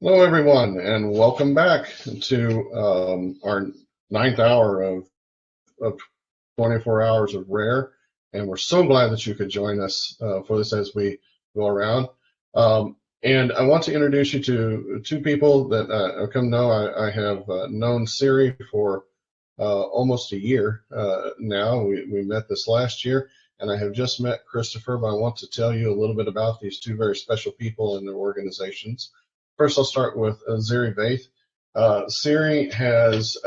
Hello, everyone, and welcome back to our ninth hour of 24 hours of Rare. And we're so glad that you could join us for this as we go around. And I want to introduce you to two people that I've come to know. I have known Siri for almost a year now. We met this last year, and I have just met Christopher, but I want to tell you a little bit about these two very special people and their organizations. First, I'll start with Siri Vaith. Siri has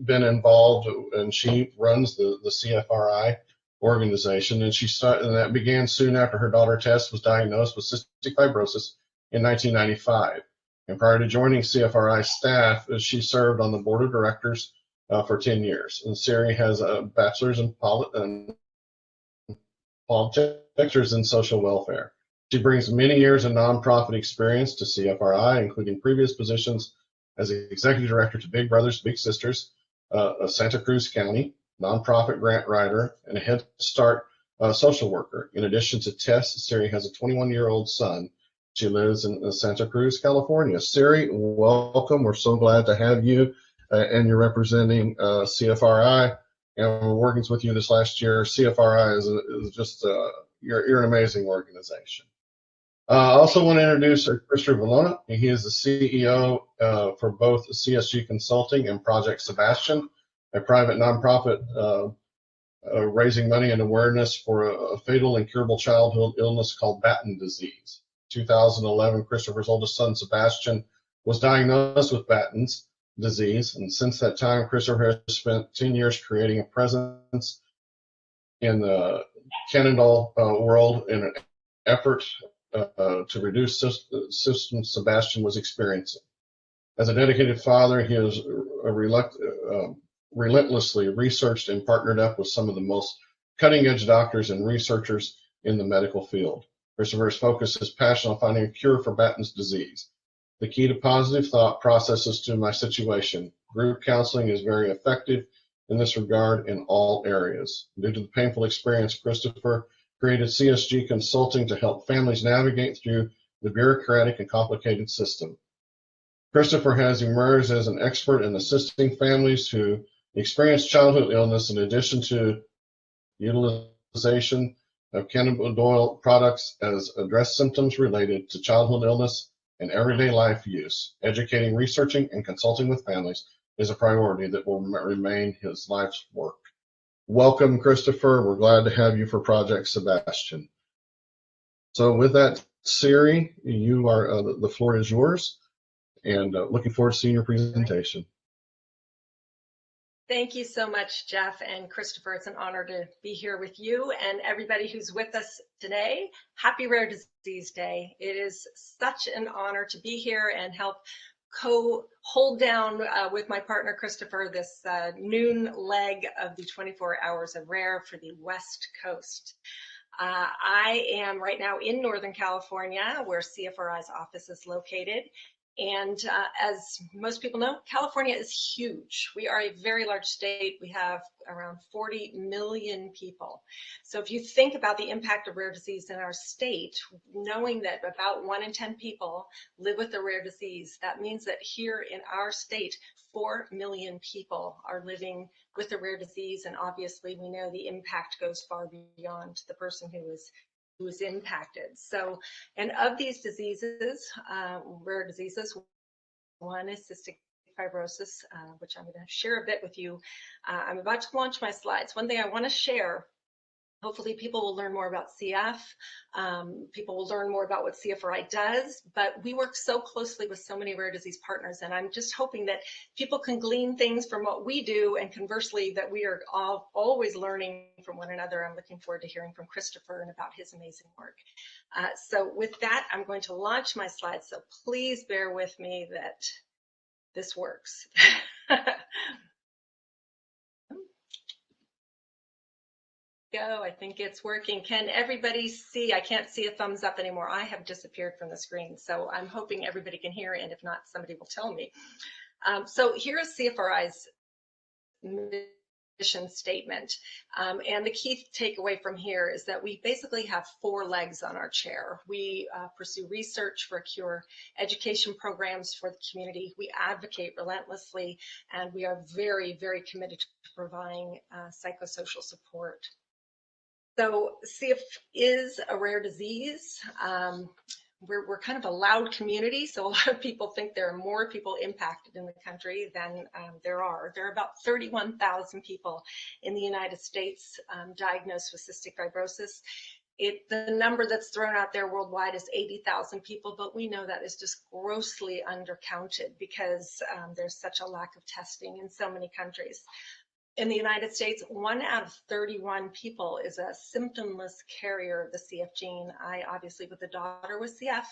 been involved, and she runs the CFRI organization, and and that began soon after her daughter Tess was diagnosed with cystic fibrosis in 1995. And prior to joining CFRI staff, she served on the board of directors for 10 years. And Siri has a bachelor's in politics and social welfare. She brings many years of nonprofit experience to CFRI, including previous positions as executive director to Big Brothers Big Sisters of Santa Cruz County, nonprofit grant writer, and a Head Start social worker. In addition to Tess, Siri has a 21-year-old son. She lives in Santa Cruz, California. Siri, welcome. We're so glad to have you, and you're representing CFRI, and we're working with you this last year. CFRI is just you're an amazing organization. I also want to introduce Christopher Valona. He is the CEO for both CSG Consulting and Project Sebastian, a private nonprofit raising money and awareness for a fatal and curable childhood illness called Batten disease. 2011, Christopher's oldest son, Sebastian, was diagnosed with Batten's disease, and since that time, Christopher has spent 10 years creating a presence in the Cannondale world in an effort to reduce symptoms Sebastian was experiencing. As a dedicated father, he has relentlessly researched and partnered up with some of the most cutting-edge doctors and researchers in the medical field. Christopher's focus is passion on finding a cure for Batten's disease. The key to positive thought processes to my situation. Group counseling is very effective in this regard in all areas. Due to the painful experience, Christopher created CSG Consulting to help families navigate through the bureaucratic and complicated system. Christopher has emerged as an expert in assisting families who experience childhood illness in addition to utilization of cannabinoid products as address symptoms related to childhood illness and everyday life use. Educating, researching, and consulting with families is a priority that will remain his life's work. Welcome, Christopher. We're glad to have you for Project Sebastian. So with that, Siri, you are the floor is yours, and looking forward to seeing your presentation. Thank you so much, Jeff and Christopher. It's an honor to be here with you and everybody who's with us today. Happy Rare Disease Day. It is such an honor to be here and help hold down with my partner Christopher this noon leg of the 24 hours of Rare for the West Coast. I am right now in Northern California, where CFRI's office is located. And as most people know, California is huge. We are a very large state. We have around 40 million people. So if you think about the impact of rare disease in our state, knowing that about 1 in 10 people live with a rare disease, that means that here in our state, 4 million people are living with a rare disease. And obviously, we know the impact goes far beyond the person who is impacted. So, and of these diseases, rare diseases, one is cystic fibrosis, which I'm going to share a bit with you. I'm about to launch my slides. One thing I want to share, hopefully people will learn more about CF, people will learn more about what CFRI does, but we work so closely with so many rare disease partners, and I'm just hoping that people can glean things from what we do, and conversely, that we are always learning from one another. I'm looking forward to hearing from Christopher and about his amazing work. So with that, I'm going to launch my slides, so please bear with me that this works. Go. I think it's working. Can everybody see? I can't see a thumbs up anymore. I have disappeared from the screen, so I'm hoping everybody can hear, and if not, somebody will tell me. So here is CFRI's mission statement. And the key takeaway from here is that we basically have 4 legs on our chair. We pursue research for a cure, education programs for the community. We advocate relentlessly, and we are very, very committed to providing psychosocial support. So CF is a rare disease. We're kind of a loud community, so a lot of people think there are more people impacted in the country than there are. There are about 31,000 people in the United States diagnosed with cystic fibrosis. The number that's thrown out there worldwide is 80,000 people, but we know that is just grossly undercounted because there's such a lack of testing in so many countries. In the United States, 1 out of 31 people is a symptomless carrier of the CF gene. I obviously, with a daughter with CF,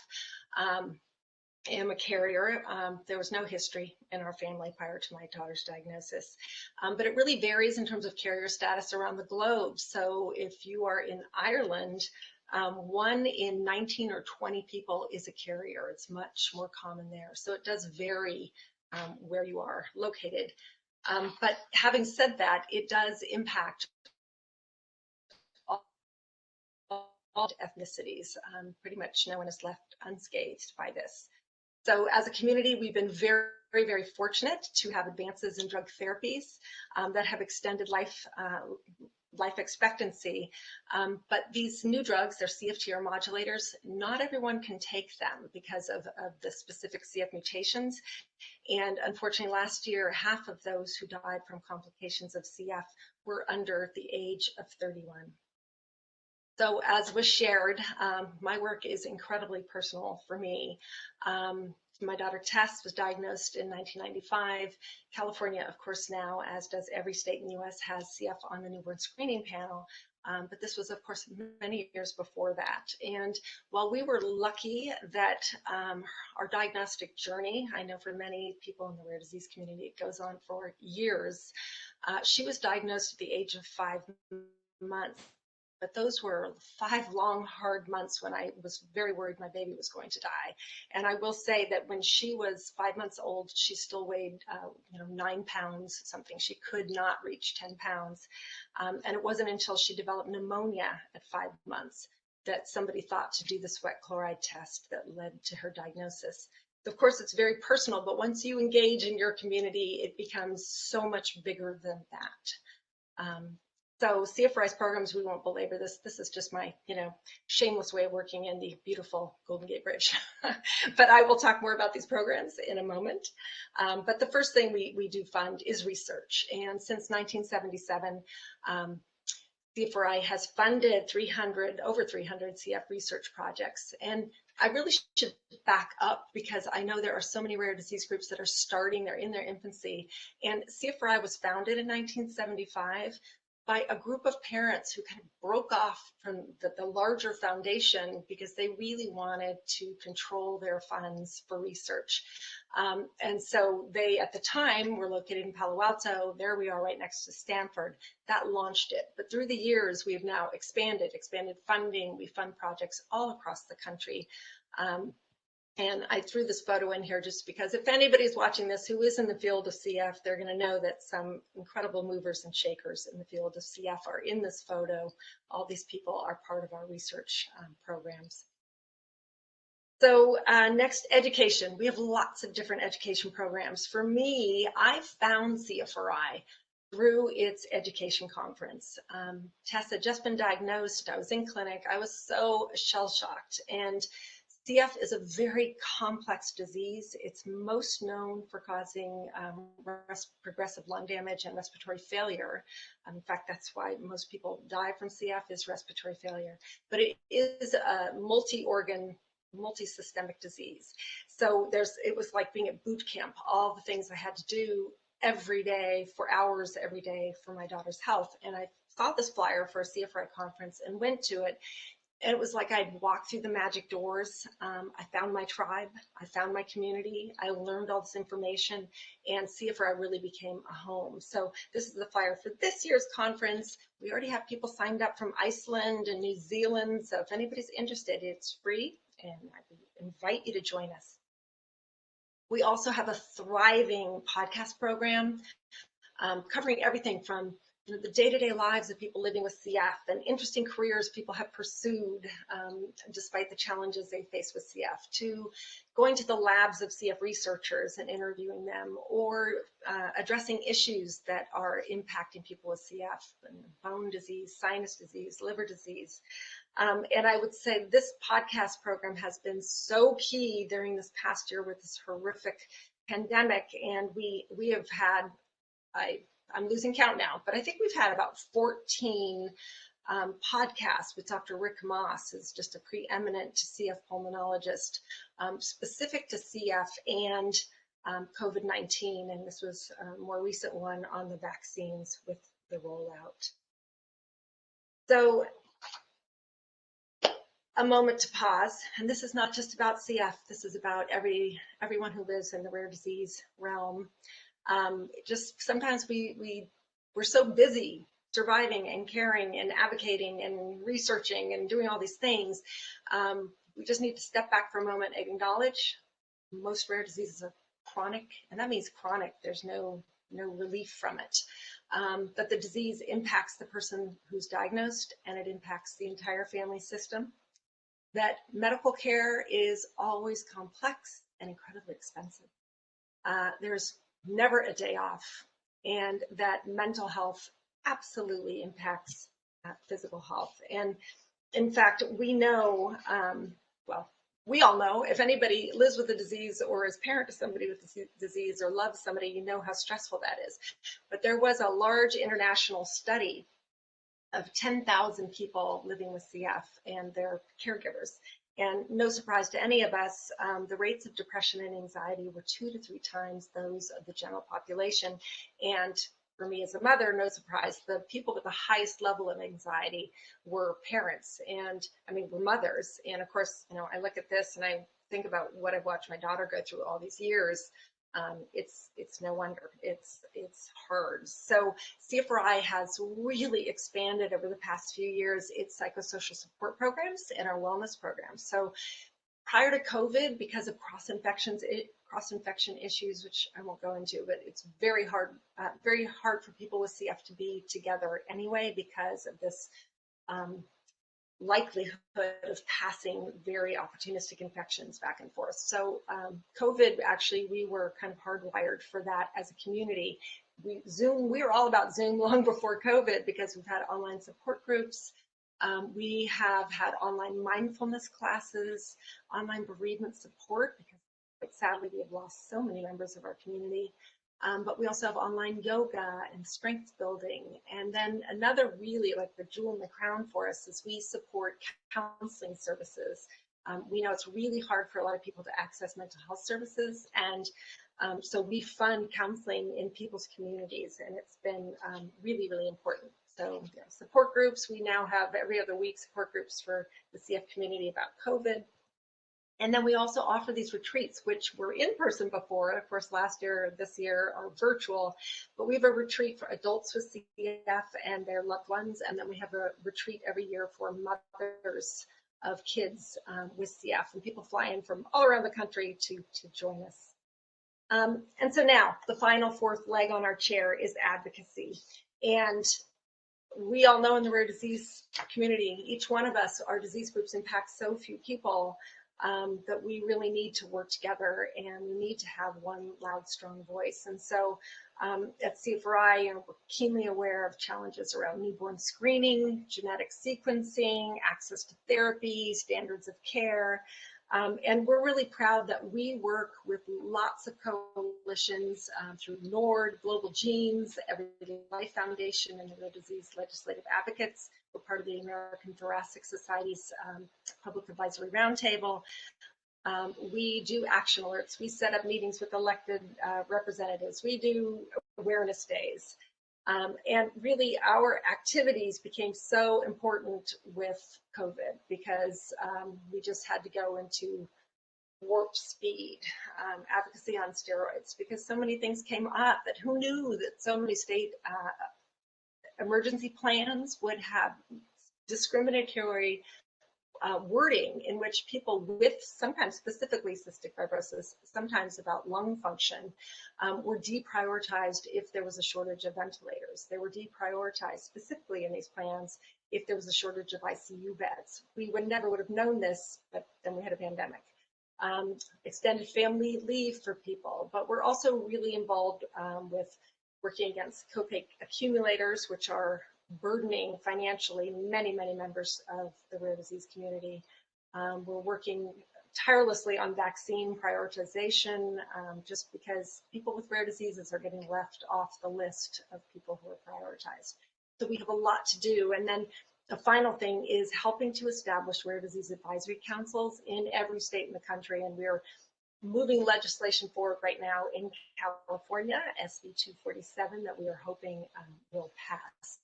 am a carrier. There was no history in our family prior to my daughter's diagnosis, but it really varies in terms of carrier status around the globe. So if you are in Ireland, 1 in 19 or 20 people is a carrier. It's much more common there. So it does vary where you are located. But having said that, it does impact all ethnicities. Pretty much no one is left unscathed by this. So as a community, we've been very, very fortunate to have advances in drug therapies that have extended life expectancy. But these new drugs, they're CFTR modulators, not everyone can take them because of the specific CF mutations. And unfortunately, last year, half of those who died from complications of CF were under the age of 31. So as was shared, my work is incredibly personal for me. My daughter Tess was diagnosed in 1995. California, of course, now, as does every state in the US, has CF on the newborn screening panel. But this was, of course, many years before that. And while we were lucky that our diagnostic journey, I know for many people in the rare disease community, it goes on for years. She was diagnosed at the age of 5 months. But those were 5 long, hard months when I was very worried my baby was going to die. And I will say that when she was 5 months old, she still weighed, 9 pounds something. She could not reach 10 pounds. And it wasn't until she developed pneumonia at 5 months that somebody thought to do the sweat chloride test that led to her diagnosis. Of course, it's very personal, but once you engage in your community, it becomes so much bigger than that. So CF Rise programs, we won't belabor this. This is just my, shameless way of working in the beautiful Golden Gate Bridge. But I will talk more about these programs in a moment. But the first thing we do fund is research. And since 1977, CFRI has funded over 300 CF research projects. And I really should back up because I know there are so many rare disease groups that are starting, they're in their infancy. And CFRI was founded in 1975 by a group of parents who kind of broke off from the larger foundation because they really wanted to control their funds for research. And so they, at the time, were located in Palo Alto. There we are right next to Stanford. That launched it. But through the years, we have now expanded funding. We fund projects all across the country. And I threw this photo in here just because if anybody's watching this who is in the field of CF, they're going to know that some incredible movers and shakers in the field of CF are in this photo. All these people are part of our research programs. So next, education. We have lots of different education programs. For me, I found CFRI through its education conference. Tess had just been diagnosed. I was in clinic. I was so shell-shocked. And CF is a very complex disease. It's most known for causing progressive lung damage and respiratory failure. In fact, that's why most people die from CF is respiratory failure. But it is a multi-organ, multi-systemic disease. So it was like being at boot camp, all the things I had to do every day for hours every day for my daughter's health. And I saw this flyer for a CFRI conference and went to it. And it was like I'd walk through the magic doors. I found my tribe. I found my community. I learned all this information, and CFRI really became a home. So this is the flyer for this year's conference. We already have people signed up from Iceland and New Zealand. So if anybody's interested, it's free, and I invite you to join us. We also have a thriving podcast program covering everything from the day-to-day lives of people living with CF and interesting careers people have pursued despite the challenges they face with CF, to going to the labs of CF researchers and interviewing them, or addressing issues that are impacting people with CF, bone disease, sinus disease, liver disease. And I would say this podcast program has been so key during this past year with this horrific pandemic. And we have had, I'm losing count now, but I think we've had about 14 podcasts with Dr. Rick Moss, who's just a preeminent CF pulmonologist, specific to CF and COVID-19. And this was a more recent one on the vaccines with the rollout. So a moment to pause, and this is not just about CF, this is about everyone who lives in the rare disease realm. Just sometimes we're so busy surviving and caring and advocating and researching and doing all these things. We just need to step back for a moment and acknowledge most rare diseases are chronic, and that means chronic. There's no relief from it. But the disease impacts the person who's diagnosed, and it impacts the entire family system. That medical care is always complex and incredibly expensive. There's never a day off, and that mental health absolutely impacts physical health. And in fact, we know, well, we all know, if anybody lives with a disease or is parent to somebody with a disease or loves somebody, you know how stressful that is. But there was a large international study of 10,000 people living with CF and their caregivers. And no surprise to any of us, the rates of depression and anxiety were 2 to 3 times those of the general population. And for me as a mother, no surprise, the people with the highest level of anxiety were parents, and were mothers. And of course, I look at this and I think about what I've watched my daughter go through all these years. It's no wonder, it's hard. So CFRI has really expanded over the past few years its psychosocial support programs and our wellness programs. So prior to COVID, because of cross-infection issues, which I won't go into, but it's very hard for people with CF to be together anyway because of this likelihood of passing very opportunistic infections back and forth. So COVID, actually, we were kind of hardwired for that as a community. We were all about Zoom long before COVID because we've had online support groups. We have had online mindfulness classes, online bereavement support, because quite sadly we have lost so many members of our community. But we also have online yoga and strength building. And then another really like the jewel in the crown for us is we support counseling services. We know it's really hard for a lot of people to access mental health services. And so we fund counseling in people's communities, and it's been really, really important. So support groups, we now have every other week support groups for the CF community about COVID. And then we also offer these retreats, which were in person before. Of course, last year, this year are virtual, but we have a retreat for adults with CF and their loved ones. And then we have a retreat every year for mothers of kids with CF, and people fly in from all around the country to join us. And so now the final fourth leg on our chair is advocacy. And we all know in the rare disease community, each one of us, our disease groups impact so few people that we really need to work together, and we need to have one loud, strong voice. And so at CFRI, we're keenly aware of challenges around newborn screening, genetic sequencing, access to therapy, standards of care. And we're really proud that we work with lots of coalitions through NORD, Global Genes, Everyday Life Foundation, and the Rare Disease Legislative Advocates. We're part of the American Thoracic Society's Public Advisory Roundtable. We do action alerts. We set up meetings with elected representatives. We do awareness days. And really, our activities became so important with COVID because we just had to go into warp speed, advocacy on steroids, because so many things came up that who knew that so many state emergency plans would have discriminatory wording in which people with sometimes specifically cystic fibrosis, sometimes about lung function, were deprioritized if there was a shortage of ventilators. They were deprioritized specifically in these plans if there was a shortage of ICU beds. We never would have known this, but then we had a pandemic. Extended family leave for people, but we're also really involved with working against copay accumulators, which are burdening financially many, many members of the rare disease community. We're working tirelessly on vaccine prioritization, just because people with rare diseases are getting left off the list of people who are prioritized. So we have a lot to do. And then the final thing is helping to establish rare disease advisory councils in every state in the country. And we're moving legislation forward right now in California, SB 247, that we are hoping will pass.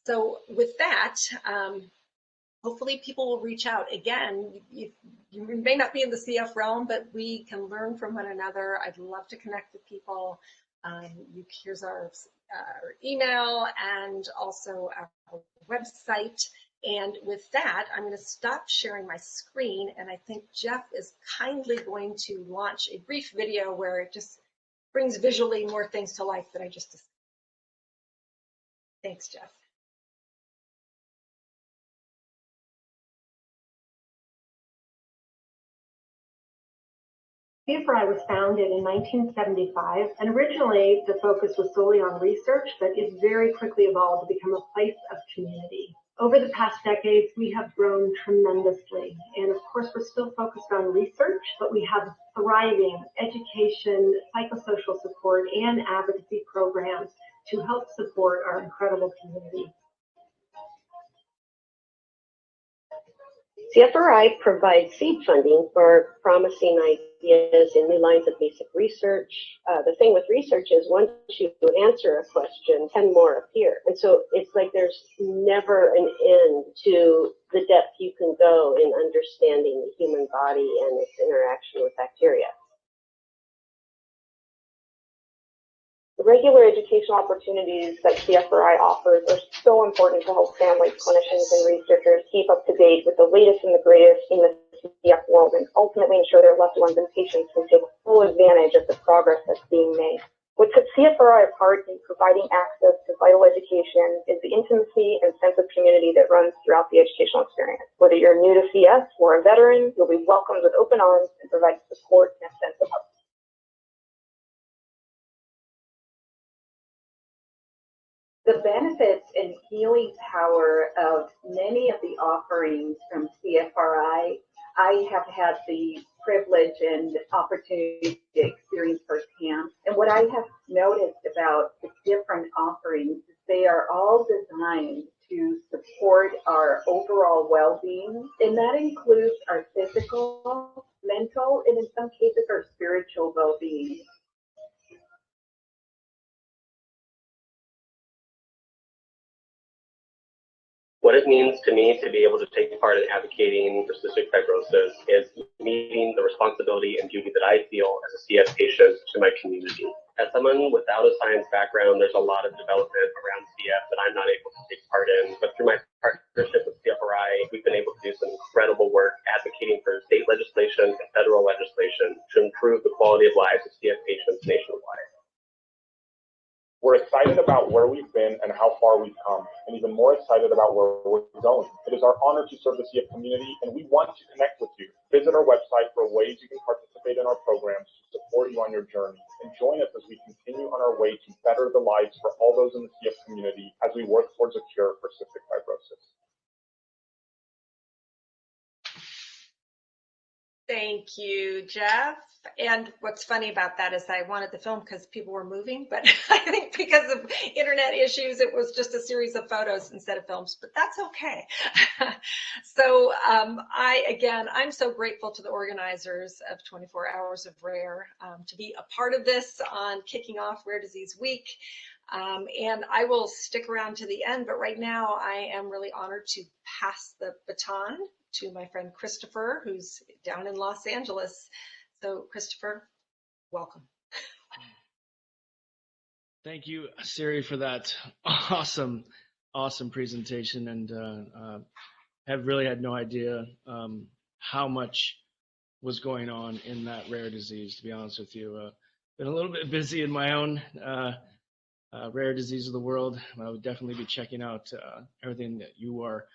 So with that, hopefully people will reach out. Again, you may not be in the CF realm, but we can learn from one another. I'd love to connect with people. Here's our email and also our website. And with that, I'm going to stop sharing my screen. And I think Jeff is kindly going to launch a brief video where it just brings visually more things to life that I just discussed. Thanks, Jeff. HoR was founded in 1975, and originally the focus was solely on research, but it very quickly evolved to become a place of community. Over the past decades, we have grown tremendously, and of course we're still focused on research, but we have thriving education, psychosocial support, and advocacy programs to help support our incredible community. CFRI provides seed funding for promising ideas in new lines of basic research. The thing with research is once you answer a question, 10 more appear. And so it's like there's never an end to the depth you can go in understanding the human body and its interaction with bacteria. The regular educational opportunities that CFRI offers are so important to help families, clinicians, and researchers keep up to date with the latest and the greatest in the CF world and ultimately ensure their loved ones and patients can take full advantage of the progress that's being made. What sets CFRI apart in providing access to vital education is the intimacy and sense of community that runs throughout the educational experience. Whether you're new to CF or a veteran, you'll be welcomed with open arms and provide support and a sense of hope. The benefits and healing power of many of the offerings from CFRI, I have had the privilege and opportunity to experience firsthand. And what I have noticed about the different offerings is they are all designed to support our overall well-being, and that includes our physical, mental, and in some cases our spiritual well-being. What it means to me to be able to take part in advocating for cystic fibrosis is meeting the responsibility and duty that I feel as a CF patient to my community. As someone without a science background, there's a lot of development around CF that I'm not able to take part in. But through my partnership with CFRI, we've been able to do some incredible work advocating for state legislation and federal legislation to improve the quality of lives of CF patients nationwide. We're excited about where we've been and how far we've come, and even more excited about where we're going. It is our honor to serve the CF community, and we want to connect with you. Visit our website for ways you can participate in our programs to support you on your journey, and join us as we continue on our way to better the lives for all those in the CF community as we work towards a cure for cystic fibrosis. Thank you, Jeff. And what's funny about that is I wanted the film because people were moving, but I think because of internet issues, it was just a series of photos instead of films, but that's okay. So I'm so grateful to the organizers of 24 Hours of Rare to be a part of this on kicking off Rare Disease Week. And I will stick around to the end, but right now I am really honored to pass the baton to my friend Christopher, who's down in Los Angeles. So Christopher, welcome. Thank you, Siri, for that awesome presentation. And have really had no idea how much was going on in that rare disease, to be honest with you. Been a little bit busy in my own rare disease of the world. I would definitely be checking out everything that you are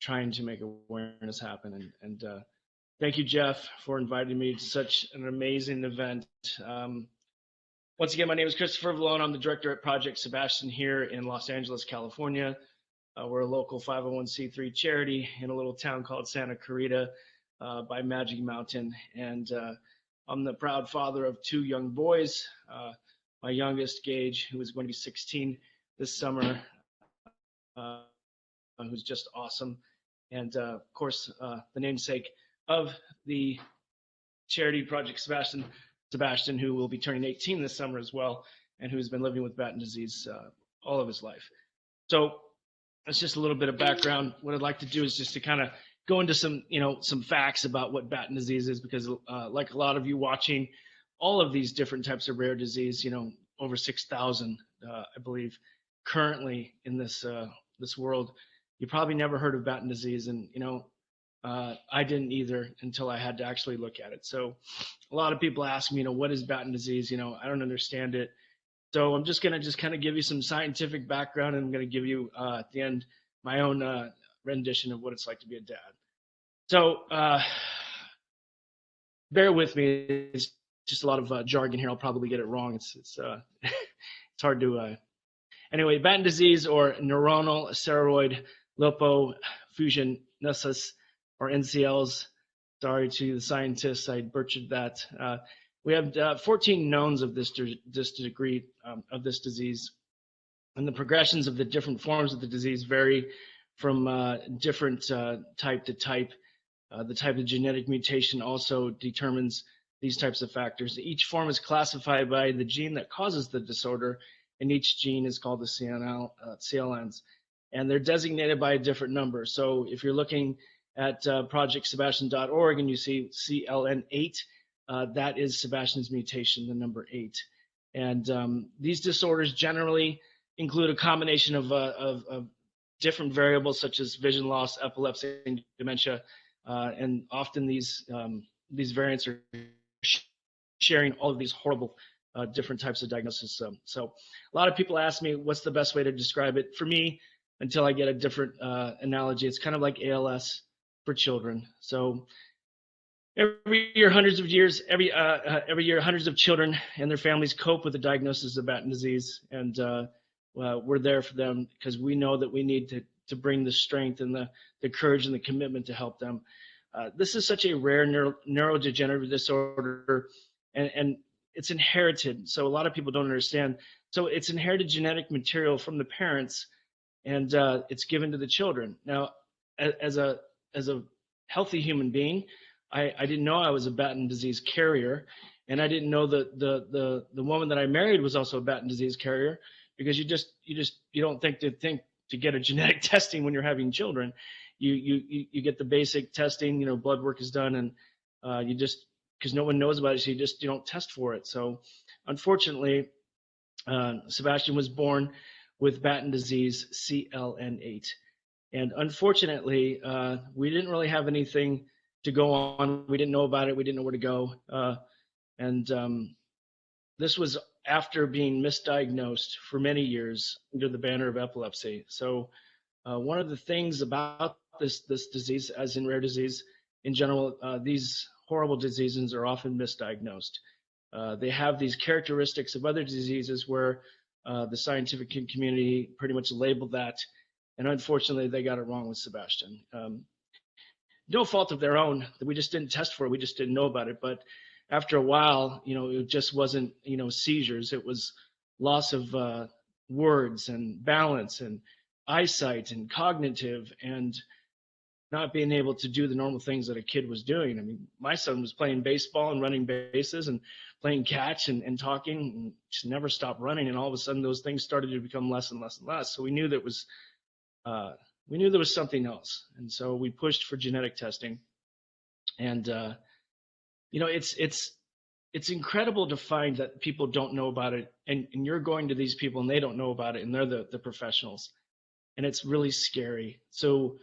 trying to make awareness happen. And thank you, Jeff, for inviting me to such an amazing event. Once again, my name is Christopher Vallone. I'm the director at Project Sebastian here in Los Angeles, California. We're a local 501c3 charity in a little town called Santa Clarita by Magic Mountain. And I'm the proud father of 2 young boys. My youngest, Gage, who is going to be 16 this summer, who's just awesome. And of course, the namesake of the charity Project Sebastian, who will be turning 18 this summer as well, and who's been living with Batten disease all of his life. So that's just a little bit of background. What I'd like to do is just to kind of go into some facts about what Batten disease is, because like a lot of you watching all of these different types of rare disease, over 6,000, I believe, currently in this world, you probably never heard of Batten disease, and I didn't either until I had to actually look at it. So a lot of people ask me, what is Batten disease? I don't understand it. So I'm just going to kind of give you some scientific background, and I'm going to give you at the end my own rendition of what it's like to be a dad. So bear with me. It's just a lot of jargon here. I'll probably get it wrong. It's hard to. Anyway, Batten disease, or neuronal ceroid lipofuscinosis, or NCLs. Sorry to the scientists, I butchered that. We have 14 knowns of this degree of this disease, and the progressions of the different forms of the disease vary from different type to type. The type of genetic mutation also determines these types of factors. Each form is classified by the gene that causes the disorder, and each gene is called the CLNs, and they're designated by a different number. So if you're looking at projectsebastian.org and you see CLN8, that is Sebastian's mutation, the number 8. And these disorders generally include a combination of different variables such as vision loss, epilepsy, and dementia, and often these variants are sharing all of these horrible different types of diagnosis. So a lot of people ask me, what's the best way to describe it? For me, until I get a different analogy, it's kind of like ALS for children. So every year, hundreds of children and their families cope with the diagnosis of Batten disease, and we're there for them because we know that we need to bring the strength and the courage and the commitment to help them. This is such a rare neurodegenerative disorder, and it's inherited. So a lot of people don't understand. So it's inherited genetic material from the parents, and it's given to the children. Now, as a healthy human being, I didn't know I was a Batten disease carrier, and I didn't know that the woman that I married was also a Batten disease carrier, because you don't think to get a genetic testing when you're having children. You get the basic testing, blood work is done, and you just, because no one knows about it, so you don't test for it. So unfortunately, Sebastian was born with Batten disease, CLN8. And unfortunately, we didn't really have anything to go on. We didn't know about it. We didn't know where to go. And this was after being misdiagnosed for many years under the banner of epilepsy. So one of the things about this disease, as in rare disease in general, these horrible diseases are often misdiagnosed. They have these characteristics of other diseases where the scientific community pretty much labeled that, and unfortunately they got it wrong with Sebastian. No fault of their own, we just didn't test for it, we just didn't know about it. But after a while, it just wasn't, seizures, it was loss of words and balance and eyesight and cognitive, and not being able to do the normal things that a kid was doing. I mean, my son was playing baseball and running bases and playing catch and talking, and just never stopped running. And all of a sudden, those things started to become less and less and less. So we knew that we knew there was something else, and so we pushed for genetic testing. And it's incredible to find that people don't know about it, and you're going to these people and they don't know about it, and they're the professionals, and it's really scary. So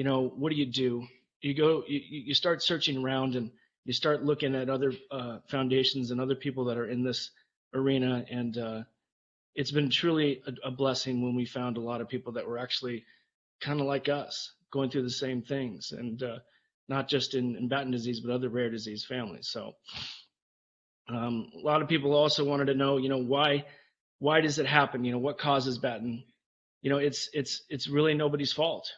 what do? You start searching around, and you start looking at other foundations and other people that are in this arena. And it's been truly a blessing when we found a lot of people that were actually kind of like us, going through the same things, and not just in Batten disease, but other rare disease families. So a lot of people also wanted to know, why does it happen? What causes Batten? It's really nobody's fault.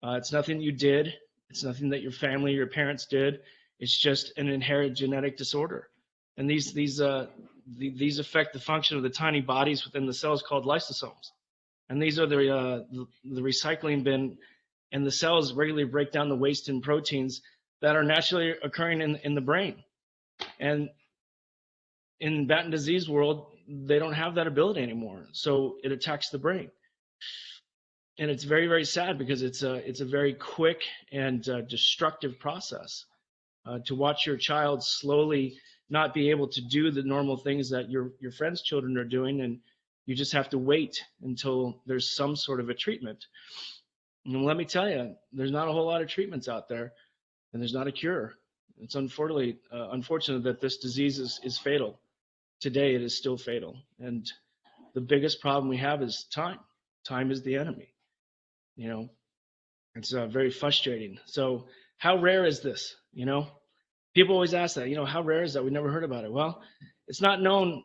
It's nothing you did. It's nothing that your family, your parents did. It's just an inherited genetic disorder. And these affect the function of the tiny bodies within the cells called lysosomes. And these are the recycling bin, and the cells regularly break down the waste and proteins that are naturally occurring in the brain. And in Batten disease world, they don't have that ability anymore. So it attacks the brain. And it's very, very sad, because it's a very quick and destructive process to watch your child slowly not be able to do the normal things that your friends' children are doing, and you just have to wait until there's some sort of a treatment. And let me tell you, there's not a whole lot of treatments out there, and there's not a cure. It's unfortunate that this disease is fatal. Today, it is still fatal. And the biggest problem we have is time. Time is the enemy. It's very frustrating. So how rare is this? People always ask that, how rare is that? We never heard about it. Well, it's not known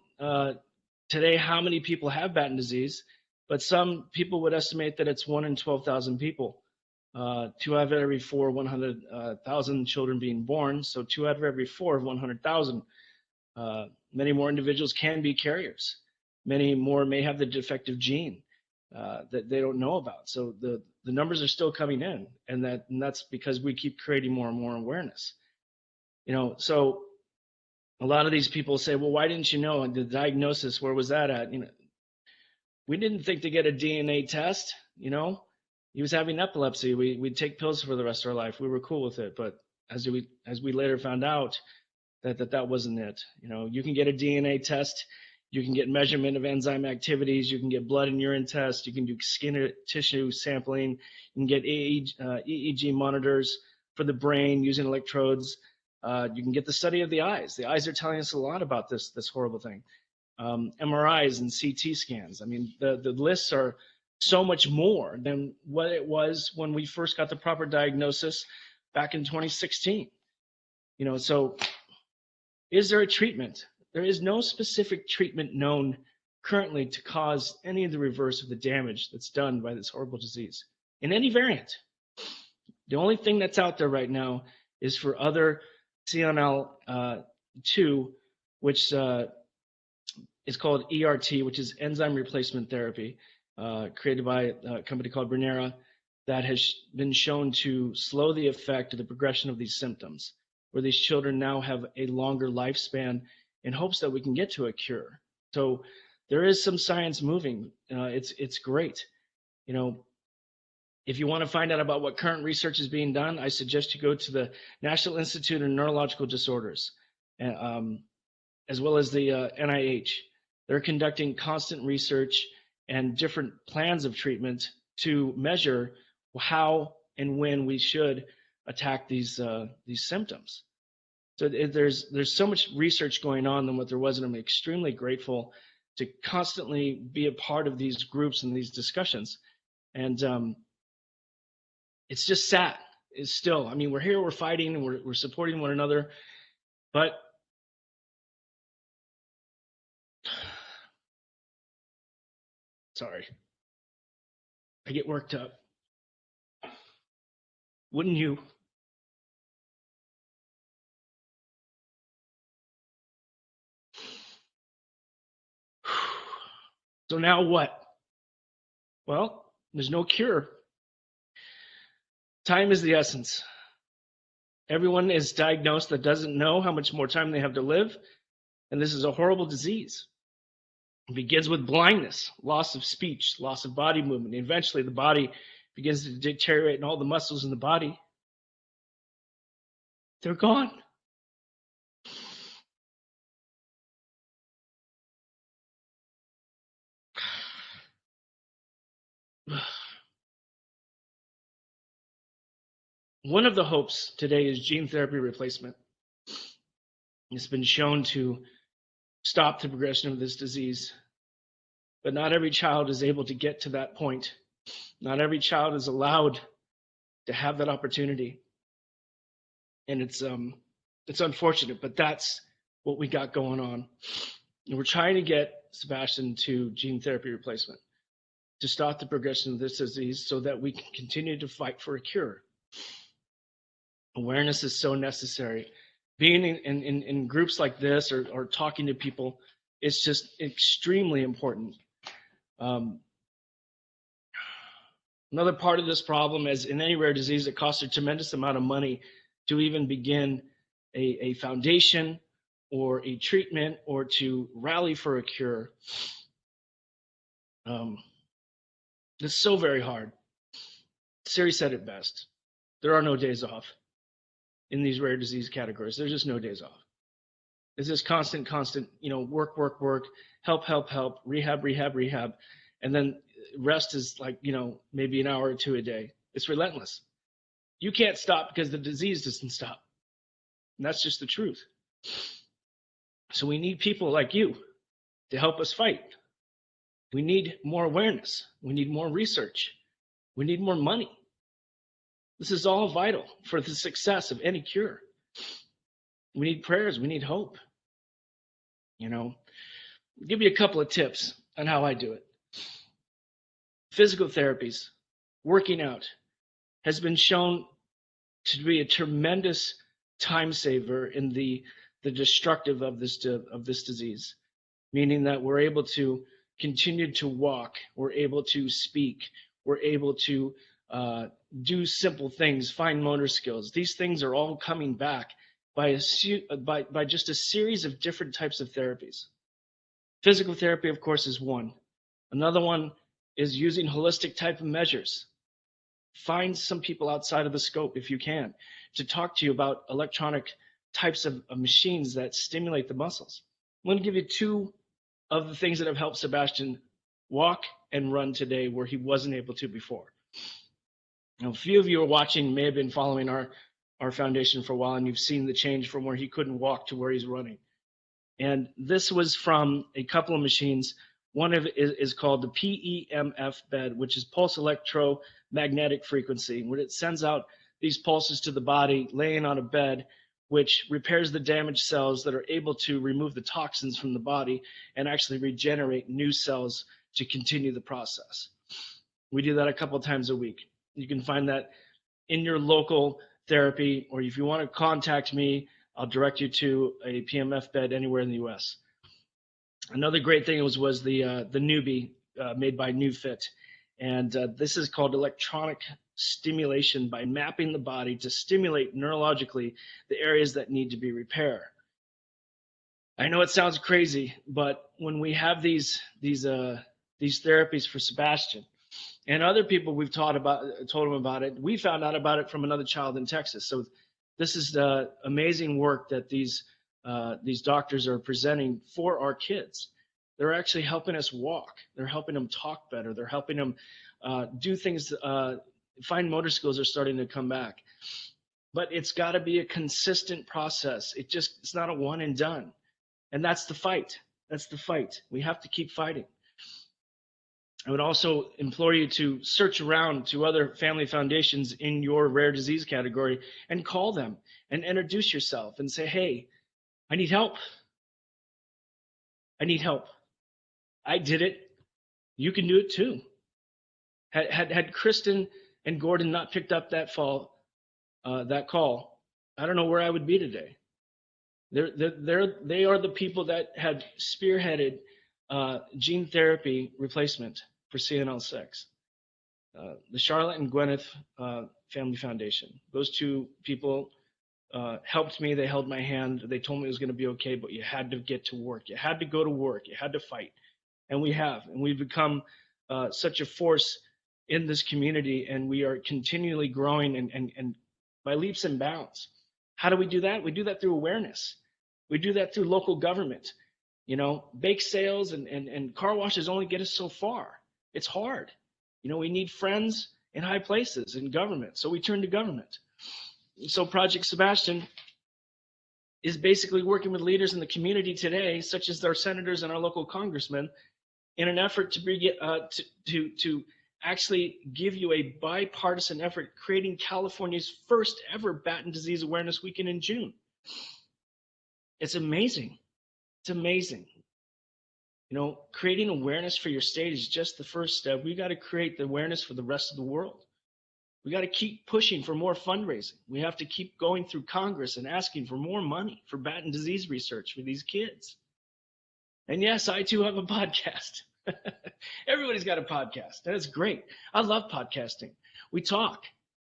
today how many people have Batten disease, but some people would estimate that it's 1 in 12,000 people. 2 out of every 4, 100,000 children being born. So 2 out of every 4 of 100,000. Many more individuals can be carriers. Many more may have the defective gene that they don't know about. So the numbers are still coming in, and that's because we keep creating more and more awareness. So a lot of these people say, well, why didn't you know? And the diagnosis, where was that at? We didn't think to get a DNA test. He was having epilepsy. We'd take pills for the rest of our life. We were cool with it. But as we later found out, that wasn't it. You can get a DNA test. You can get measurement of enzyme activities. You can get blood and urine tests. You can do skin tissue sampling. You can get EEG monitors for the brain using electrodes. You can get the study of the eyes. The eyes are telling us a lot about this horrible thing. MRIs and CT scans. I mean, the lists are so much more than what it was when we first got the proper diagnosis back in 2016. So is there a treatment? There is no specific treatment known currently to cause any of the reverse of the damage that's done by this horrible disease in any variant. The only thing that's out there right now is for other CNL2, which is called ERT, which is enzyme replacement therapy, created by a company called Bernera, that has been shown to slow the effect of the progression of these symptoms, where these children now have a longer lifespan in hopes that we can get to a cure. So there is some science moving. It's great. If you want to find out about what current research is being done, I suggest you go to the National Institute of Neurological Disorders, as well as the NIH. They're conducting constant research and different plans of treatment to measure how and when we should attack these symptoms. So there's so much research going on than what there was, and I'm extremely grateful to constantly be a part of these groups and these discussions. And it's just sad. It's still, we're here, we're fighting, and we're supporting one another, but sorry, I get worked up. Wouldn't you? So now what? Well, there's no cure. Time is the essence. Everyone is diagnosed that doesn't know how much more time they have to live, and this is a horrible disease. It begins with blindness, loss of speech, loss of body movement. And eventually, the body begins to deteriorate, and all the muscles in the body, they're gone. One of the hopes today is gene therapy replacement. It's been shown to stop the progression of this disease, but not every child is able to get to that point. Not every child is allowed to have that opportunity. And it's unfortunate, but that's what we got going on. And we're trying to get Sebastian to gene therapy replacement to stop the progression of this disease so that we can continue to fight for a cure. Awareness is so necessary. Being in groups like this or talking to people, it's just extremely important. Another part of this problem, as in any rare disease, it costs a tremendous amount of money to even begin a foundation or a treatment or to rally for a cure. It's so very hard. Siri said it best. There are no days off in these rare disease categories. There's just no days off. It's just constant, work, help, rehab. And then rest is like, maybe an hour or two a day. It's relentless. You can't stop because the disease doesn't stop. And that's just the truth. So we need people like you to help us fight. We need more awareness. We need more research. We need more money. This is all vital for the success of any cure. We need prayers. We need hope. I'll give you a couple of tips on how I do it. Physical therapies, working out, has been shown to be a tremendous time saver in the destructive of this disease, meaning that we're able to continue to walk, we're able to speak, we're able to do simple things, fine motor skills. These things are all coming back by just a series of different types of therapies. Physical therapy, of course, is one. Another one is using holistic type of measures. Find some people outside of the scope, if you can, to talk to you about electronic types of machines that stimulate the muscles. I'm going to give you two of the things that have helped Sebastian walk and run today where he wasn't able to before. Now, a few of you are watching, may have been following our foundation for a while, and you've seen the change from where he couldn't walk to where he's running. And this was from a couple of machines. One of it is called the PEMF bed, which is pulse electromagnetic frequency, where it sends out these pulses to the body, laying on a bed, which repairs the damaged cells that are able to remove the toxins from the body and actually regenerate new cells to continue the process. We do that a couple of times a week. You can find that in your local therapy, or if you want to contact me, I'll direct you to a PMF bed anywhere in the US. Another great thing was the Newbie made by NewFit. And this is called electronic stimulation by mapping the body to stimulate neurologically the areas that need to be repaired. I know it sounds crazy, but when we have these therapies for Sebastian and other people we've told him about it, we found out about it from another child in Texas. So this is the amazing work that these doctors are presenting for our kids. They're actually helping us walk. They're helping them talk better. They're helping them do things. Fine motor skills are starting to come back. But it's got to be a consistent process. It's not a one and done. And that's the fight. That's the fight. We have to keep fighting. I would also implore you to search around to other family foundations in your rare disease category and call them and introduce yourself and say, hey, I need help. I need help. I did it. You can do it too. Had Kristen and Gordon not picked up that call, I don't know where I would be today. They are the people that had spearheaded gene therapy replacement for CNL6. The Charlotte and Gwyneth Family Foundation. Those two people helped me. They held my hand. They told me it was going to be okay, but you had to get to work. You had to go to work. You had to fight. And we have. And we've become such a force in this community, and we are continually growing and by leaps and bounds. How do we do that? We do that through awareness. We do that through local government. Bake sales and car washes only get us so far. It's hard. We need friends in high places in government, so we turn to government. So Project Sebastian is basically working with leaders in the community today, such as our senators and our local congressmen, in an effort to bring it, to actually give you a bipartisan effort, creating California's first ever Batten Disease Awareness Weekend in June. It's amazing. It's amazing. You know, creating awareness for your state is just the first step. We got to create the awareness for the rest of the world. We got to keep pushing for more fundraising. We have to keep going through Congress and asking for more money for Batten disease research for these kids. And yes, I too have a podcast. Everybody's got a podcast. That's great. I love podcasting. We talk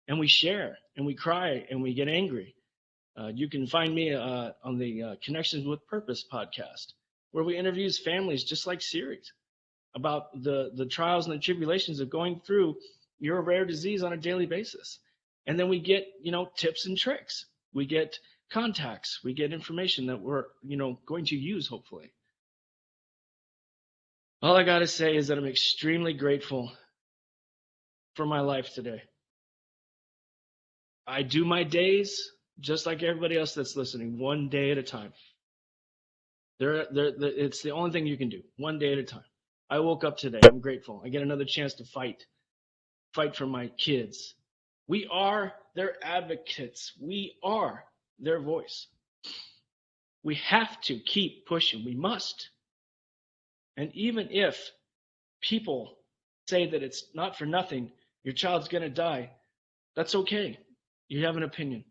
and we share and we cry and we get angry. You can find me on the Connections with Purpose podcast, where we interview families just like Siri's about the trials and the tribulations of going through your rare disease on a daily basis. And then we get, you know, tips and tricks. We get contacts. We get information that we're, you know, going to use, hopefully. All I got to say is that I'm extremely grateful for my life today. I do my days just like everybody else that's listening, one day at a time. It's the only thing you can do, one day at a time. I woke up today. I'm grateful. I get another chance to fight for my kids. We are their advocates. We are their voice. We have to keep pushing. We must. And even if people say that it's not for nothing, your child's going to die, that's okay. You have an opinion.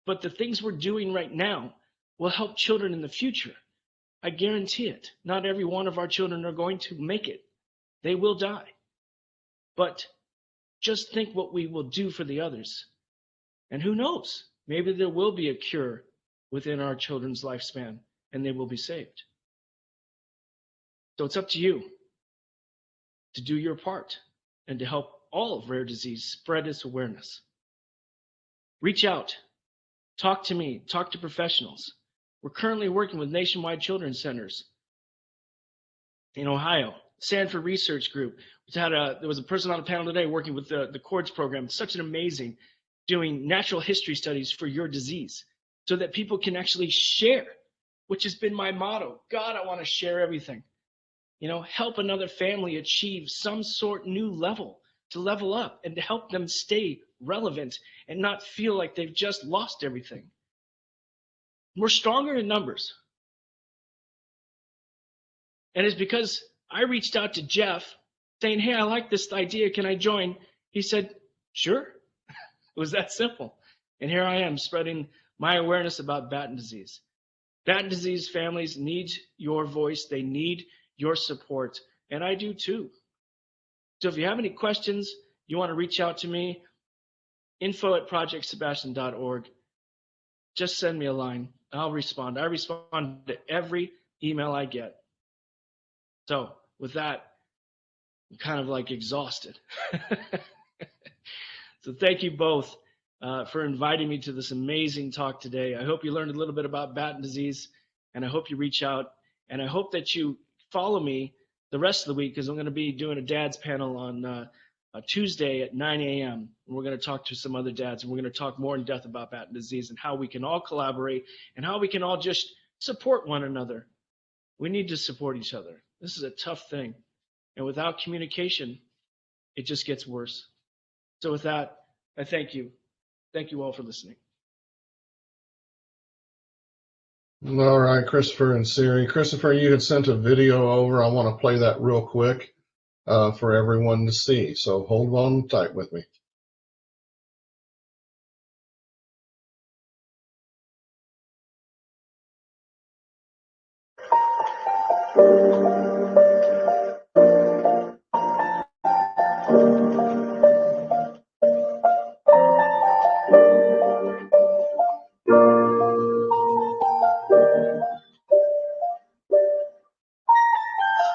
But the things we're doing right now will help children in the future. I guarantee it. Not every one of our children are going to make it. They will die. But just think what we will do for the others. And who knows? Maybe there will be a cure within our children's lifespan and they will be saved. So it's up to you to do your part and to help all of rare disease spread its awareness. Reach out, talk to me, talk to professionals. We're currently working with nationwide children's centers in Ohio, Sanford Research Group. There was a person on the panel today working with the CORDS program. It's such an amazing, doing natural history studies for your disease so that people can actually share, which has been my motto. God, I want to share everything. You know, help another family achieve some sort new level, to level up and to help them stay relevant and not feel like they've just lost everything. We're stronger in numbers. And it's because I reached out to Jeff saying, hey, I like this idea. Can I join? He said, sure. It was that simple. And here I am spreading my awareness about Batten disease. Batten disease families need your voice. They need your support. And I do too. So if you have any questions, you want to reach out to me, info@projectsebastian.org. Just send me a line. I'll respond. I respond to every email I get. So with that, I'm kind of like exhausted. So thank you both for inviting me to this amazing talk today. I hope you learned a little bit about Batten disease, and I hope you reach out, and I hope that you follow me the rest of the week, because I'm going to be doing a dad's panel on Tuesday at 9 a.m. And we're going to talk to some other dads, and we're going to talk more in depth about Batten disease and how we can all collaborate and how we can all just support one another. We need to support each other. This is a tough thing. And without communication, it just gets worse. So with that, I thank you. Thank you all for listening. All right, Christopher and Siri. Christopher, you had sent a video over. I want to play that real quick for everyone to see. So hold on tight with me.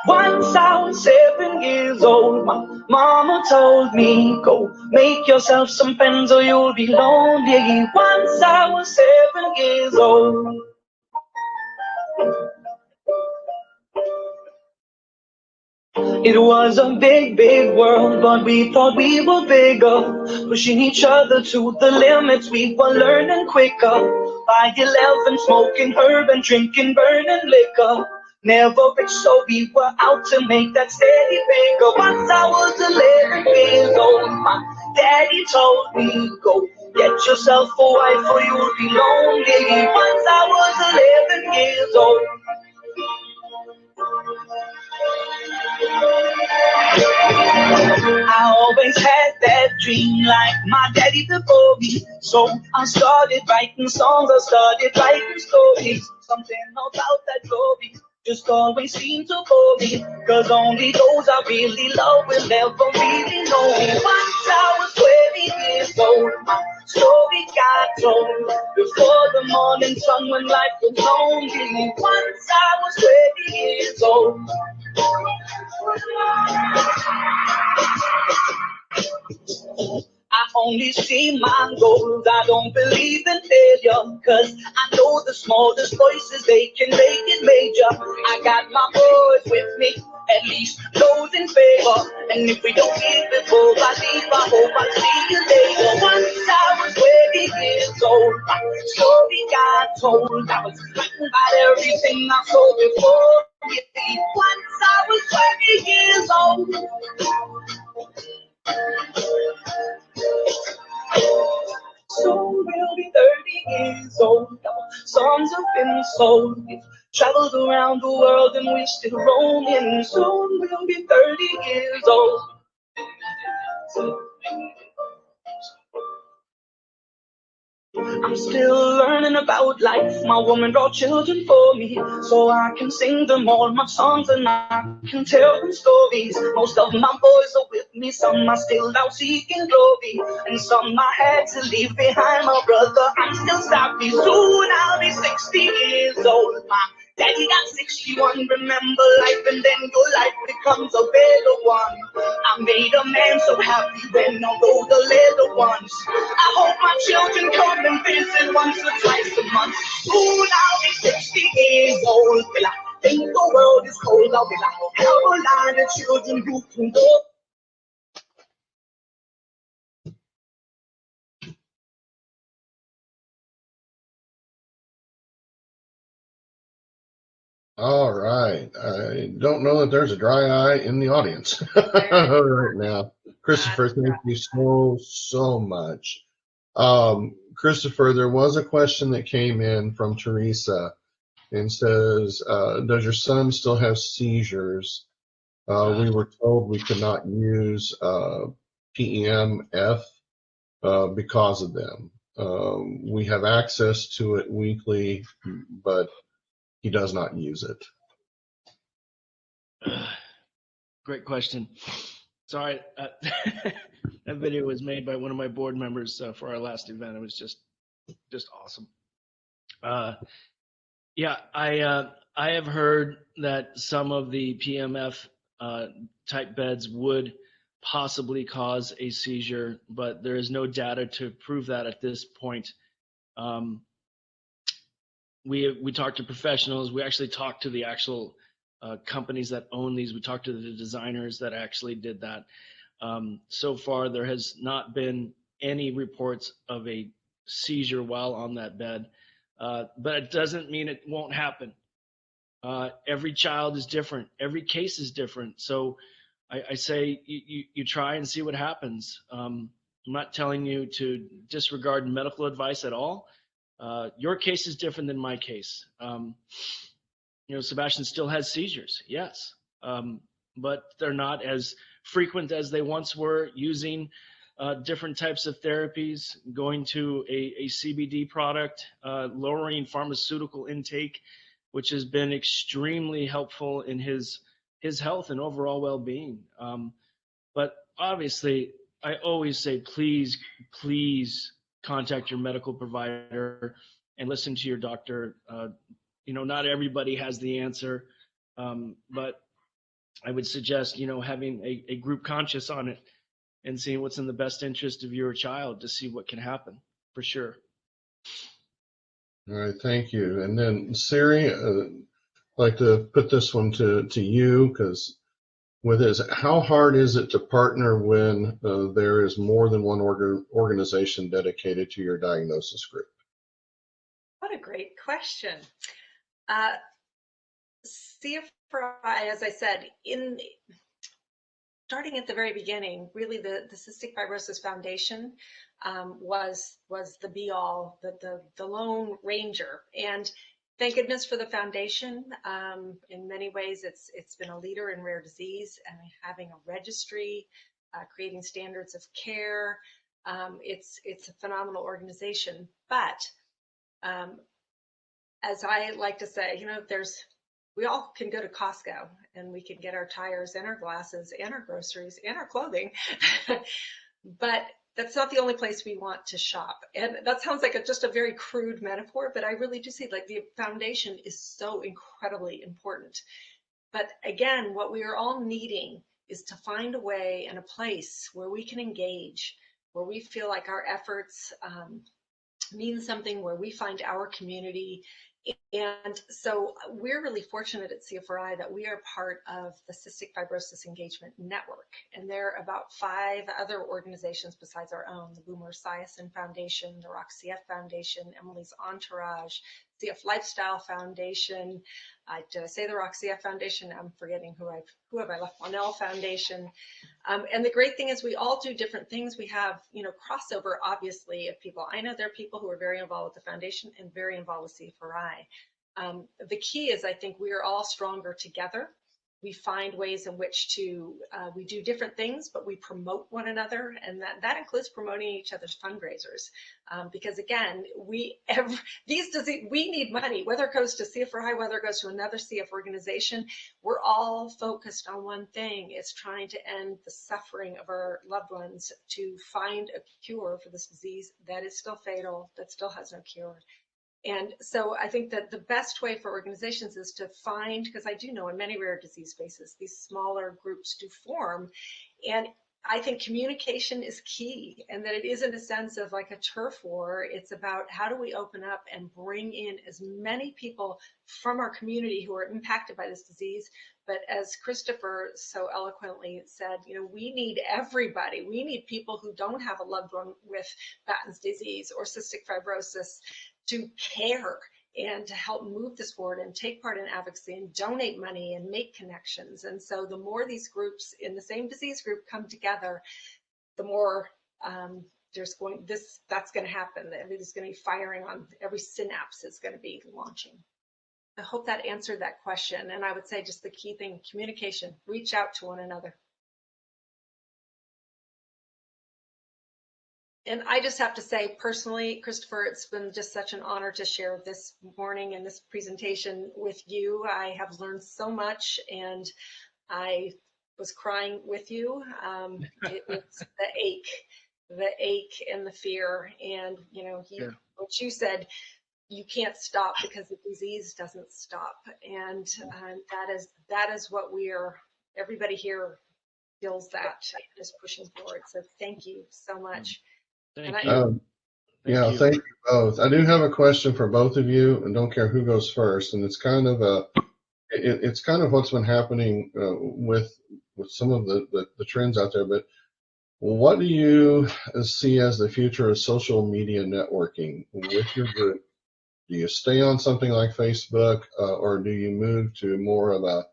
Once I was 7 years old, my mama told me, go make yourself some friends or you'll be lonely. Once I was 7 years old. It was a big, big world, but we thought we were bigger, pushing each other to the limits. We were learning quicker. By 11, smoking herb and drinking burning liquor. Never rich, so we were out to make that steady figure. Once I was 11 years old, my daddy told me, go get yourself a wife or you'll be lonely. Once I was 11 years old. I always had that dream like my daddy before me. So I started writing songs, I started writing stories. Something about that glory just always seemed to bore me, cause only those I really love will never really know me. Once I was 20 years old, my story got told before the morning sun when life was lonely. Once I was 20 years old. I only see my goals, I don't believe in failure, cause I know the smallest voices, they can make it major. I got my boys with me, at least those in favor, and if we don't meet before I leave, I hope I see you later. Once I was 20 years old, my story got told, I was frightened by everything I saw before me. Once I was 20 years old. Soon we'll be 30 years old. Our songs have been sold. We've traveled around the world and we're still roaming. Soon we'll be 30 years old. I'm still learning about life. My woman brought children for me, so I can sing them all my songs and I can tell them stories. Most of my boys are with me, some are still out seeking glory, and some I had to leave behind. My brother, I'm still stopping. Soon I'll be 60 years old. My daddy got 61. Remember life, and then your life becomes a better one. I made a man so happy when I wrote the little ones. I hope my children come and visit once or twice a month. Soon I'll be 60 years old. Will I think the world is cold? Or will I have a line of children who can go? All right. I don't know that there's a dry eye in the audience right now. Christopher, thank you so much. Christopher, there was a question that came in from Teresa and says, does your son still have seizures? We were told we could not use PEMF because of them. We have access to it weekly, but he does not use it. Great question. Sorry, that video was made by one of my board members for our last event. It was just awesome. Yeah, I have heard that some of the PMF type beds would possibly cause a seizure, but there is no data to prove that at this point. We talked to professionals. We actually talked to the actual companies that own these. We talked to the designers that actually did that. So far, there has not been any reports of a seizure while on that bed, but it doesn't mean it won't happen. Every child is different. Every case is different. So I say you try and see what happens. I'm not telling you to disregard medical advice at all. Your case is different than my case. Sebastian still has seizures, yes, but they're not as frequent as they once were, using different types of therapies, going to a CBD product, lowering pharmaceutical intake, which has been extremely helpful in his health and overall well-being. But obviously, I always say, please contact your medical provider and listen to your doctor. Not everybody has the answer, but I would suggest, having a group conscious on it and seeing what's in the best interest of your child to see what can happen, for sure. All right, thank you. And then Siri, I'd like to put this one to you, because with this, how hard is it to partner when there is more than one organization dedicated to your diagnosis group? What a great question. CFRI, as I said, starting at the very beginning, really the Cystic Fibrosis Foundation was the be-all, the lone ranger. And thank goodness for the foundation. In many ways, it's been a leader in rare disease and having a registry, creating standards of care. It's a phenomenal organization. But as I like to say, you know, we all can go to Costco and we can get our tires and our glasses and our groceries and our clothing, but that's not the only place we want to shop. And that sounds like just a very crude metaphor, but I really do see like the foundation is so incredibly important. But again, what we are all needing is to find a way and a place where we can engage, where we feel like our efforts mean something, where we find our community. And so we're really fortunate at CFRI that we are part of the Cystic Fibrosis Engagement Network. And there are about 5 other organizations besides our own: the Boomer Esiason Foundation, the RockCF Foundation, Emily's Entourage, CF Lifestyle Foundation. Did I say the RockCF Foundation? I'm forgetting who have I left? Monell Foundation. And the great thing is we all do different things. We have, you know, crossover, obviously, of people. I know there are people who are very involved with the foundation and very involved with CFRI. The key is, I think, we are all stronger together. We find ways in which to, we do different things, but we promote one another, and that includes promoting each other's fundraisers. Because again, we need money, whether it goes to CFRI, whether it goes to another CF organization. We're all focused on one thing: it's trying to end the suffering of our loved ones, to find a cure for this disease that is still fatal, that still has no cure. And so I think that the best way for organizations is to find, because I do know in many rare disease spaces, these smaller groups do form. And I think communication is key, and that it isn't a sense of like a turf war. It's about how do we open up and bring in as many people from our community who are impacted by this disease. But as Christopher so eloquently said, you know, we need everybody. We need people who don't have a loved one with Batten's disease or cystic fibrosis to care and to help move this forward and take part in advocacy and donate money and make connections. And so the more these groups in the same disease group come together, the more that's going to happen. Everybody's going to be firing on every synapse is going to be launching. I hope that answered that question. And I would say just the key thing, communication, reach out to one another. And I just have to say personally, Christopher, it's been just such an honor to share this morning and this presentation with you. I have learned so much, and I was crying with you. It's the ache and the fear. And, you know, what you said, you can't stop because the disease doesn't stop. And that is what everybody here feels, that is pushing forward. So thank you so much. Thank you. Thank you both. I do have a question for both of you, and don't care who goes first. And it's kind of it's kind of what's been happening with some of the trends out there. But what do you see as the future of social media networking with your group? Do you stay on something like Facebook, or do you move to more of a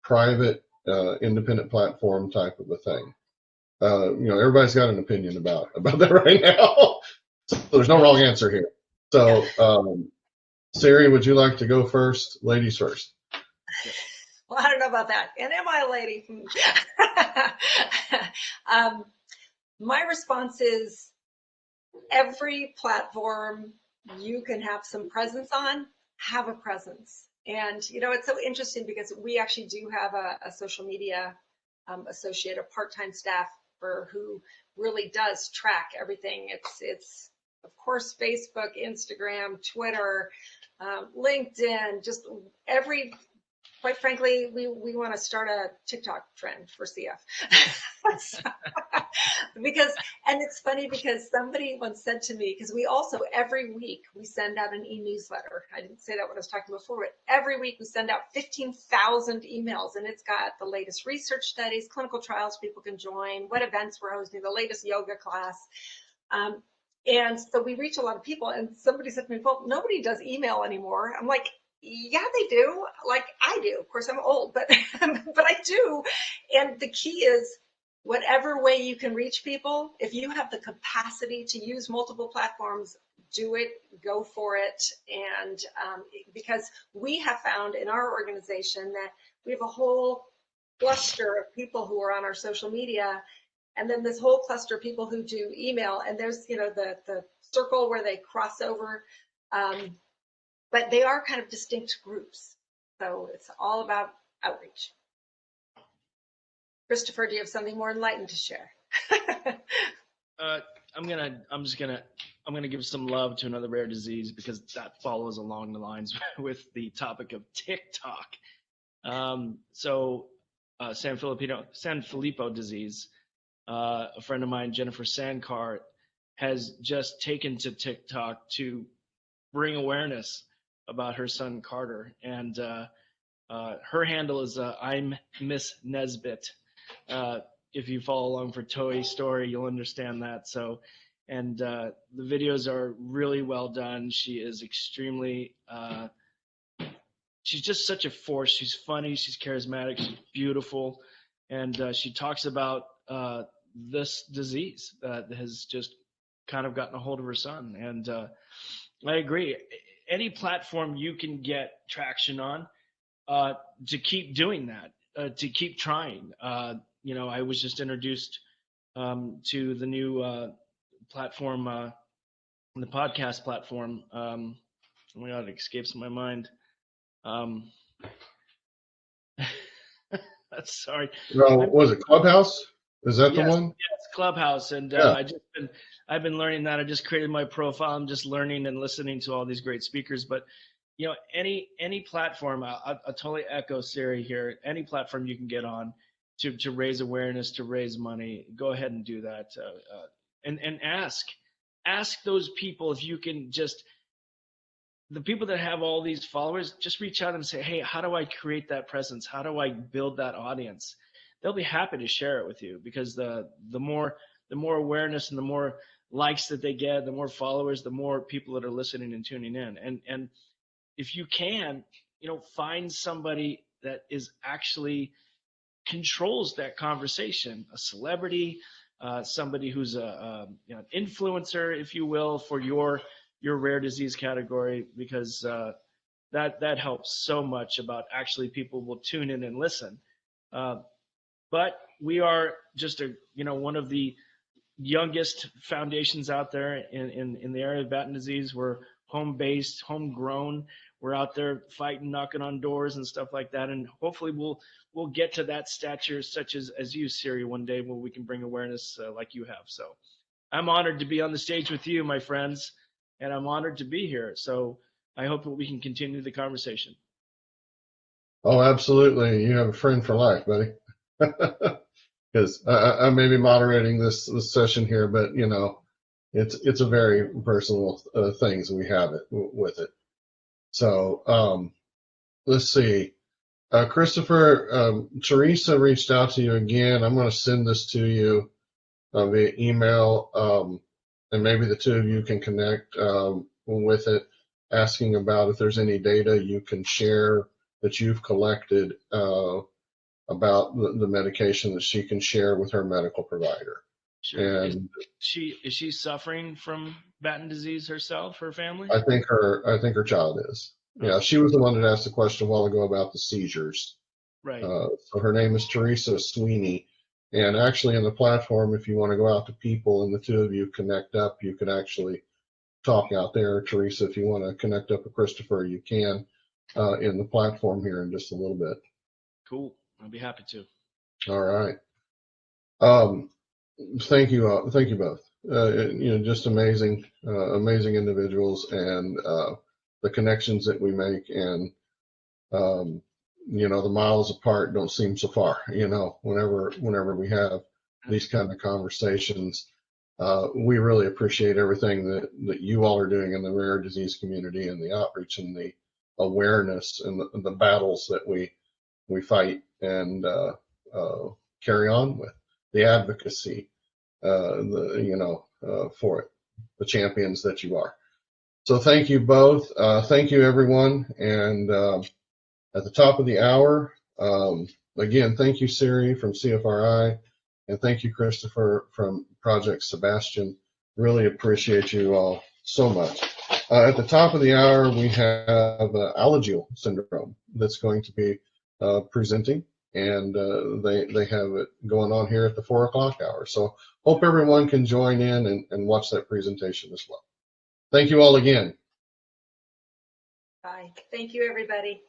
private, independent platform type of a thing? You know, everybody's got an opinion about that right now. So there's no wrong answer here. So, Sari, would you like to go first? Ladies first. Well, I don't know about that. And am I a lady? My response is every platform you can have some presence on, have a presence. And, you know, it's so interesting because we actually do have a social media associate, a part-time staff who really does track everything. It's of course Facebook, Instagram, Twitter, LinkedIn, just every quite frankly, we want to start a TikTok trend for CF. Because, and it's funny because somebody once said to me, because we also every week we send out an e-newsletter. I didn't say that when I was talking before, but every week we send out 15,000 emails, and it's got the latest research studies, clinical trials people can join, what events we're hosting, the latest yoga class. And so we reach a lot of people, and somebody said to me, well, nobody does email anymore. I'm like, yeah, they do. Like I do. Of course, I'm old, but but I do. And the key is whatever way you can reach people, if you have the capacity to use multiple platforms, do it, go for it. And because we have found in our organization that we have a whole cluster of people who are on our social media, and then this whole cluster of people who do email, and there's, you know, the circle where they cross over, but they are kind of distinct groups. So it's all about outreach. Christopher, do you have something more enlightened to share? I'm gonna give some love to another rare disease because that follows along the lines with the topic of TikTok. Sanfilippo disease. A friend of mine, Jennifer Sandcar, has just taken to TikTok to bring awareness about her son Carter, and her handle is I'm Miss Nesbit. If you follow along for Toy Story, you'll understand that. So, and the videos are really well done. She is extremely, she's just such a force. She's funny, she's charismatic, she's beautiful, and she talks about this disease that has just kind of gotten a hold of her son. And I agree. Any platform you can get traction on, to keep doing that, to keep trying. You know, I was just introduced to the new platform, the podcast platform. Oh my God, it escapes my mind. Sorry. Well, was it Clubhouse? Is that the one? Yes, Clubhouse. And Yeah. I've been learning that. I just created my profile. I'm just learning and listening to all these great speakers. But you know, any platform, I'll totally echo Siri here. Any platform you can get on to raise awareness, to raise money, go ahead and do that. And ask those people if you can just, the people that have all these followers, just reach out and say, hey, how do I create that presence? How do I build that audience? They'll be happy to share it with you, because the more awareness and the more likes that they get, the more followers, the more people that are listening and tuning in. And if you can, you know, find somebody that is actually controls that conversation, a celebrity, somebody who's an influencer, if you will, for your rare disease category, because that helps so much about actually people will tune in and listen. But we are just one of the youngest foundations out there in the area of Batten disease. We're home-based, homegrown. We're out there fighting, knocking on doors and stuff like that. And hopefully we'll get to that stature, such as you, Siri, one day, where we can bring awareness like you have. So I'm honored to be on the stage with you, my friends, and I'm honored to be here. So I hope that we can continue the conversation. Oh, absolutely. You have a friend for life, buddy. Because I may be moderating this session here, but you know, it's a very personal things we have it with it. So let's see. Christopher, Teresa reached out to you again. I'm going to send this to you via email, and maybe the two of you can connect with it, asking about if there's any data you can share that you've collected about the medication that she can share with her medical provider. Sure. And is she suffering from Batten disease herself, her family? I think her child is. Yeah, she was the one that asked the question a while ago about the seizures. Right. So her name is Teresa Sweeney. And actually in the platform, if you want to go out to people and the two of you connect up, you could actually talk out there. Teresa, if you want to connect up with Christopher, you can in the platform here in just a little bit. Cool. I'll be happy to. All right. Thank you. Thank you both. Just amazing individuals, and the connections that we make, and you know, the miles apart don't seem so far, you know, whenever we have these kind of conversations. We really appreciate everything that you all are doing in the rare disease community, and the outreach and the awareness and the battles that we fight and carry on with, the advocacy, for it, the champions that you are. So thank you both. Thank you, everyone. And at the top of the hour, again, thank you, Siri from CFRI, and thank you, Christopher from Project Sebastian. Really appreciate you all so much. At the top of the hour, we have Alagille syndrome that's going to be presenting, and they have it going on here at the 4 o'clock hour. So hope everyone can join in and watch that presentation as well. Thank you all again. Bye. Thank you, everybody.